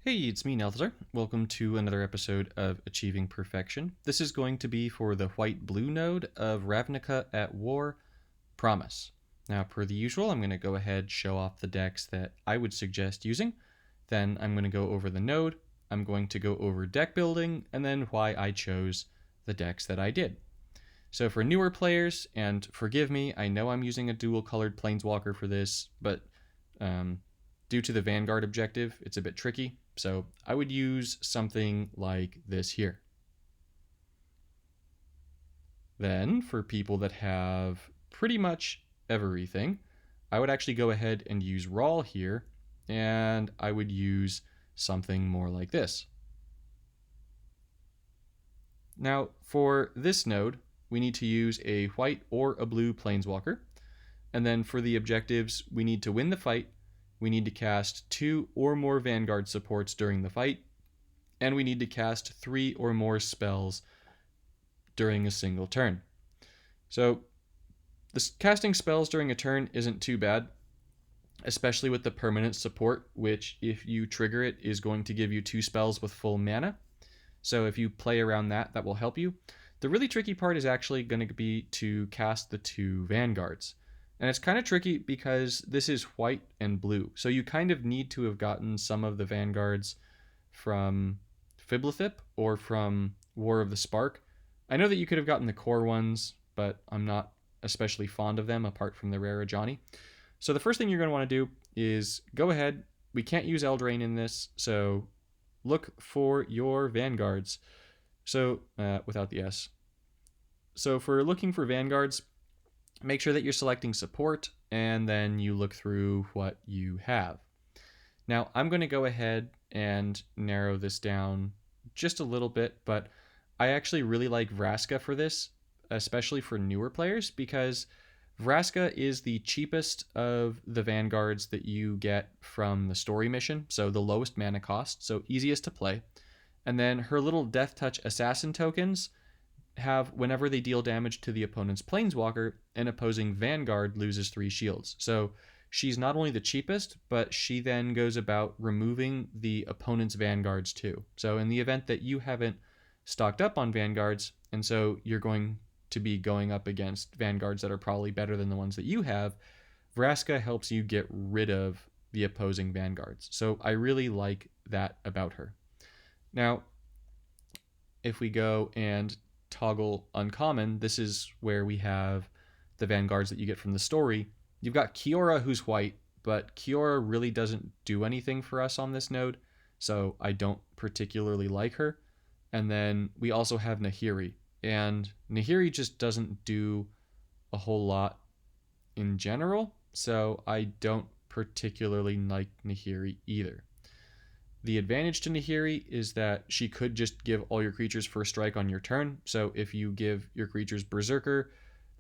Hey, it's me, Nelthler. Welcome to another episode of Achieving Perfection. This is going to be for the white-blue node of Ravnica at War, Promise. Now, per the usual, I'm going to go ahead show off the decks that I would suggest using. Then I'm going to go over the node, I'm going to go over deck building, and then why I chose the decks that I did. So for newer players, and forgive me, I know I'm using a dual-colored Planeswalker for this, but due to the Vanguard objective, it's a bit tricky. So I would use something like this here. Then for people that have pretty much everything, I would actually go ahead and use Raw here, and I would use something more like this. Now for this node, we need to use a white or a blue Planeswalker. And then for the objectives, we need to win the fight, we need to cast 2 or more Vanguard supports during the fight, and we need to cast 3 or more spells during a single turn. So this casting spells during a turn isn't too bad, especially with the permanent support, which if you trigger it is going to give you 2 spells with full mana. So if you play around that, that will help you. The really tricky part is actually going to be to cast the 2 Vanguards. And it's kind of tricky because this is white and blue. So you kind of need to have gotten some of the Vanguards from Fiblethip or from War of the Spark. I know that you could have gotten the core ones, but I'm not especially fond of them apart from the rare Ajani. So the first thing you're going to want to do is go ahead. We can't use Eldraine in this, so look for your Vanguards. So without the S. So for looking for Vanguards, make sure that you're selecting support, and then you look through what you have. Now, I'm going to go ahead and narrow this down just a little bit, but I actually really like Vraska for this, especially for newer players, because Vraska is the cheapest of the Vanguards that you get from the story mission, so the lowest mana cost, so easiest to play. And then her little Death Touch Assassin tokens have, whenever they deal damage to the opponent's Planeswalker, an opposing Vanguard loses 3 shields. So she's not only the cheapest, but she then goes about removing the opponent's Vanguards too. So in the event that you haven't stocked up on Vanguards, and so you're going to be going up against Vanguards that are probably better than the ones that you have, Vraska helps you get rid of the opposing Vanguards. So I really like that about her. Now, if we go and toggle uncommon, this is where we have the Vanguards that you get from the story. You've got Kiora, who's white, but Kiora really doesn't do anything for us on this node, so I don't particularly like her. And then we also have Nahiri, and Nahiri just doesn't do a whole lot in general, so I don't particularly like Nahiri either. The advantage to Nahiri is that she could just give all your creatures first strike on your turn. So if you give your creatures Berserker,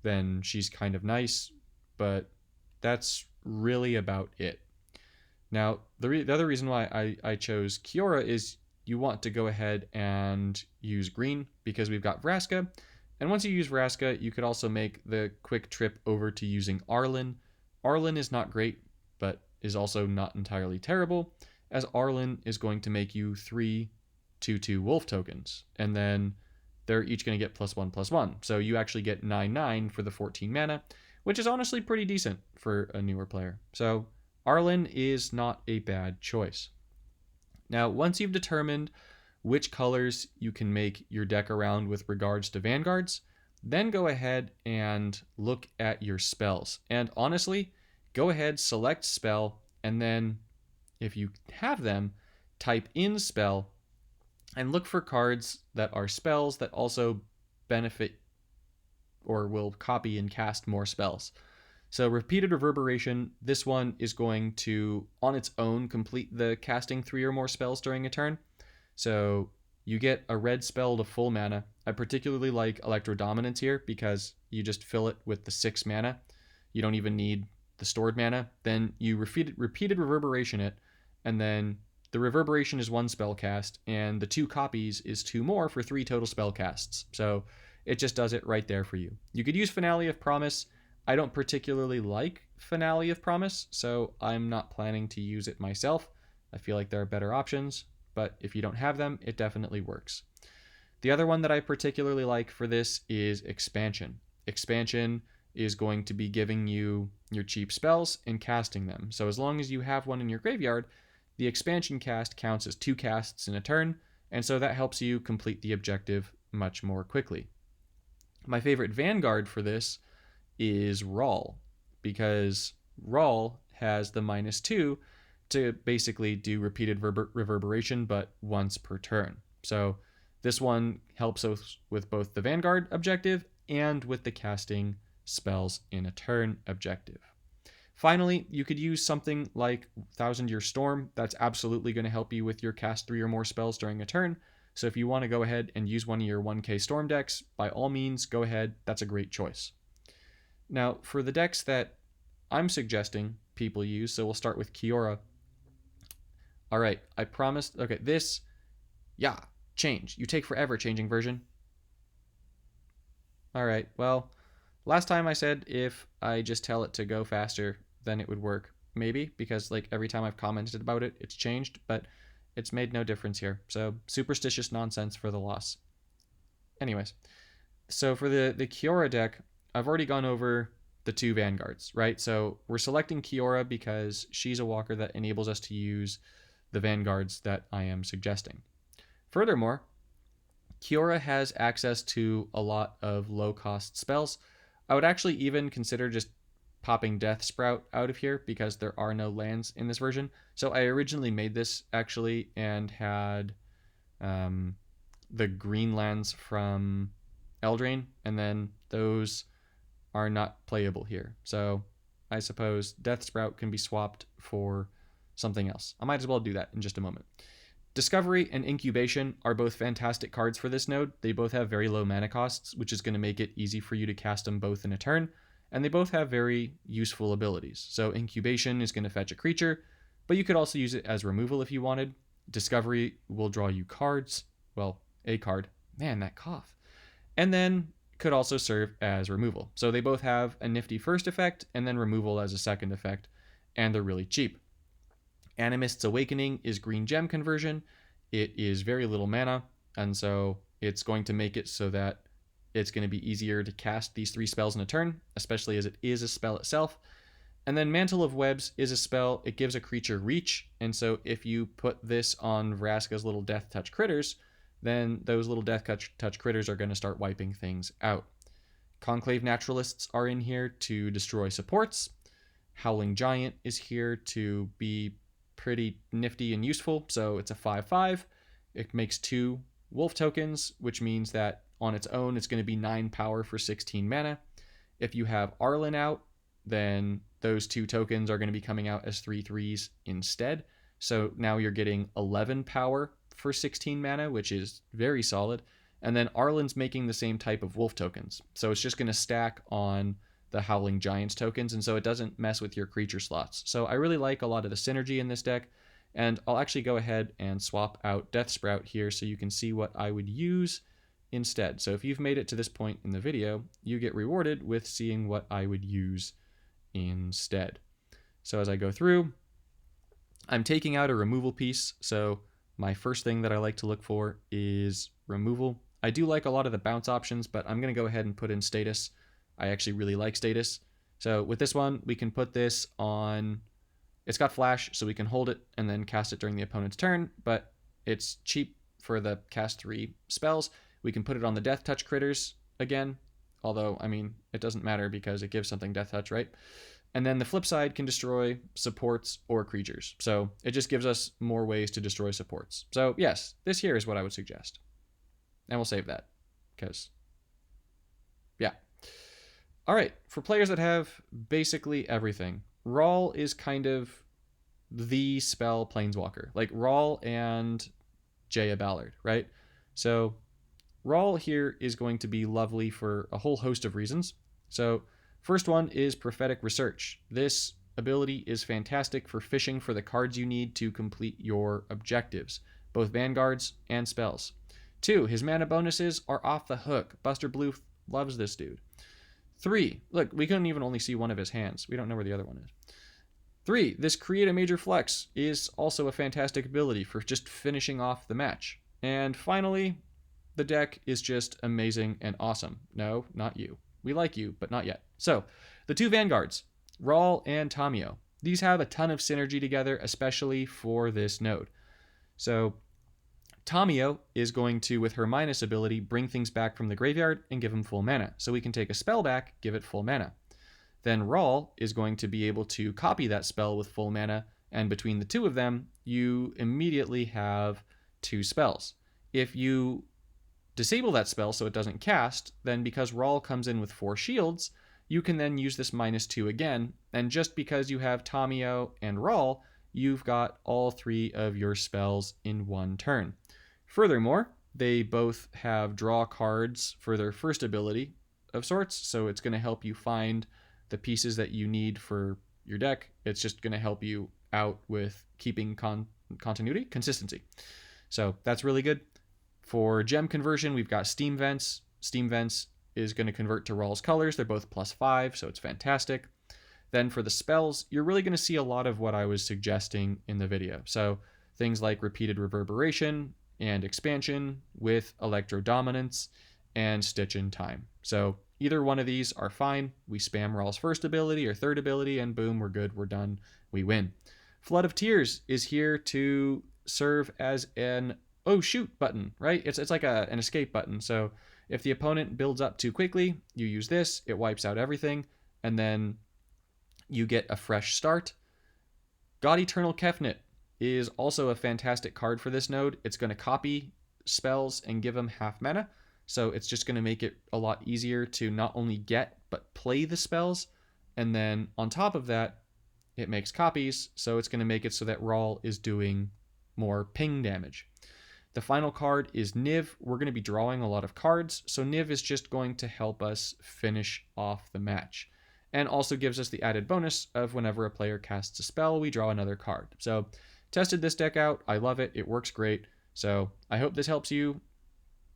then she's kind of nice, but that's really about it. Now, the other reason why I chose Kiora is you want to go ahead and use green because we've got Vraska. And once you use Vraska, you could also make the quick trip over to using Arlen. Arlen is not great, but is also not entirely terrible, as Arlen is going to make you 3 2/2 wolf tokens, and then they're each going to get +1/+1. So you actually get 9/9 for the 14 mana, which is honestly pretty decent for a newer player. So Arlen is not a bad choice. Now, once you've determined which colors you can make your deck around with regards to Vanguards, then go ahead and look at your spells. And honestly, go ahead, select spell, and then if you have them, type in spell and look for cards that are spells that also benefit or will copy and cast more spells. So Repeated Reverberation, this one is going to, on its own, complete the casting 3 or more spells during a turn. So you get a red spell to full mana. I particularly like Electrodominance here because you just fill it with the 6 mana. You don't even need the stored mana. Then you repeated Reverberation it, and then the Reverberation is 1 spell cast, and the 2 copies is 2 more for 3 total spell casts. So it just does it right there for you. You could use Finale of Promise. I don't particularly like Finale of Promise, so I'm not planning to use it myself. I feel like there are better options, but if you don't have them, it definitely works. The other one that I particularly like for this is Expansion. Expansion is going to be giving you your cheap spells and casting them. So as long as you have one in your graveyard, the Expansion cast counts as 2 casts in a turn, and so that helps you complete the objective much more quickly. My favorite Vanguard for this is Rawl, because Rawl has the -2 to basically do repeated reverberation, but once per turn. So this one helps us with both the Vanguard objective and with the casting spells in a turn objective. Finally, you could use something like Thousand Year Storm. That's absolutely going to help you with your cast 3 or more spells during a turn. So if you want to go ahead and use one of your 1k Storm decks, by all means, go ahead. That's a great choice. Now, for the decks that I'm suggesting people use, so we'll start with Kiora. All right, I promised. Okay, this, yeah, change. You take forever changing version. All right, well, last time I said if I just tell it to go faster, then it would work. Maybe, because like every time I've commented about it, it's changed, but it's made no difference here. So superstitious nonsense for the loss. Anyways, so for the Kiora deck, I've already gone over the 2 Vanguards, right? So we're selecting Kiora because she's a walker that enables us to use the Vanguards that I am suggesting. Furthermore, Kiora has access to a lot of low-cost spells. I would actually even consider just popping Death Sprout out of here because there are no lands in this version. So I originally made this actually and had the green lands from Eldraine, and then those are not playable here. So I suppose Death Sprout can be swapped for something else. I might as well do that in just a moment. Discovery and Incubation are both fantastic cards for this node. They both have very low mana costs, which is going to make it easy for you to cast them both in a turn, and they both have very useful abilities. So Incubation is going to fetch a creature, but you could also use it as removal if you wanted. Discovery will draw you cards. Well, a card. Man, that cough. And then could also serve as removal. So they both have a nifty first effect and then removal as a second effect, and they're really cheap. Animist's Awakening is green gem conversion. It is very little mana, and so it's going to make it so that it's going to be easier to cast these 3 spells in a turn, especially as it is a spell itself. And then Mantle of Webs is a spell. It gives a creature reach, and so if you put this on Vraska's little Death Touch critters, then those little Death Touch critters are going to start wiping things out. Conclave Naturalists are in here to destroy supports. Howling Giant is here to be pretty nifty and useful, so it's a 5/5. It makes 2 wolf tokens, which means that on its own it's going to be 9 power for 16 mana. If you have Arlen out, then those 2 tokens are going to be coming out as 3/3s instead. So now you're getting 11 power for 16 mana, which is very solid. And then Arlen's making the same type of wolf tokens, so it's just going to stack on the Howling Giants tokens, and so it doesn't mess with your creature slots. So I really like a lot of the synergy in this deck, and I'll actually go ahead and swap out Death Sprout here so you can see what I would use instead. So if you've made it to this point in the video, you get rewarded with seeing what I would use instead. So as I go through, I'm taking out a removal piece, so my first thing that I like to look for is removal. I do like a lot of the bounce options, but I'm going to go ahead and put in Status. I actually really like Status. So with this one, we can put this on, it's got flash, so we can hold it and then cast it during the opponent's turn, but it's cheap for the cast 3 spells. We can put it on the Death Touch critters again, although, I mean, it doesn't matter because it gives something Death Touch, right? And then the flip side can destroy supports or creatures. So it just gives us more ways to destroy supports. So yes, this here is what I would suggest. And we'll save that because, yeah. All right, for players that have basically everything, Rawl is kind of the spell planeswalker, like Rawl and Jaya Ballard, right? So Rawl here is going to be lovely for a whole host of reasons. So first one is Prophetic Research. This ability is fantastic for fishing for the cards you need to complete your objectives, both Vanguards and spells. 2, his mana bonuses are off the hook. Buster Blue loves this dude. 3, look, we couldn't even only see one of his hands. We don't know where the other one is. 3, this Create a Major Flex is also a fantastic ability for just finishing off the match. And finally, the deck is just amazing and awesome. No, not you. We like you, but not yet. So, the 2 Vanguards, Rawl and Tamio. These have a ton of synergy together, especially for this node. So, Tamio is going to, with her minus ability, bring things back from the graveyard and give him full mana. So we can take a spell back, give it full mana. Then Rawl is going to be able to copy that spell with full mana, and between the 2 of them, you immediately have 2 spells. If you disable that spell so it doesn't cast, then because Rawl comes in with 4 shields, you can then use this -2 again, and just because you have Tamio and Rawl, you've got all 3 of your spells in one turn. Furthermore, they both have draw cards for their first ability of sorts, so it's going to help you find the pieces that you need for your deck. It's just going to help you out with keeping continuity, consistency. So that's really good. For gem conversion, we've got Steam Vents. Steam Vents is going to convert to Rawl's colors. They're both +5, so it's fantastic. Then for the spells, you're really going to see a lot of what I was suggesting in the video. So things like Repeated Reverberation and Expansion with Electro Dominance and Stitch in Time. So either one of these are fine. We spam Rawl's first ability or third ability, and boom, we're good, we're done, we win. Flood of Tears is here to serve as an oh shoot button, right? It's like an escape button. So if the opponent builds up too quickly, you use this, it wipes out everything, and then you get a fresh start. God Eternal Kefnet is also a fantastic card for this node. It's going to copy spells and give them half mana, so it's just going to make it a lot easier to not only get, but play the spells. And then on top of that, it makes copies, so it's going to make it so that Rawl is doing more ping damage. The final card is Niv. We're going to be drawing a lot of cards, so Niv is just going to help us finish off the match. And also gives us the added bonus of whenever a player casts a spell, we draw another card. So, tested this deck out. I love it. It works great. So, I hope this helps you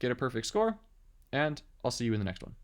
get a perfect score, and I'll see you in the next one.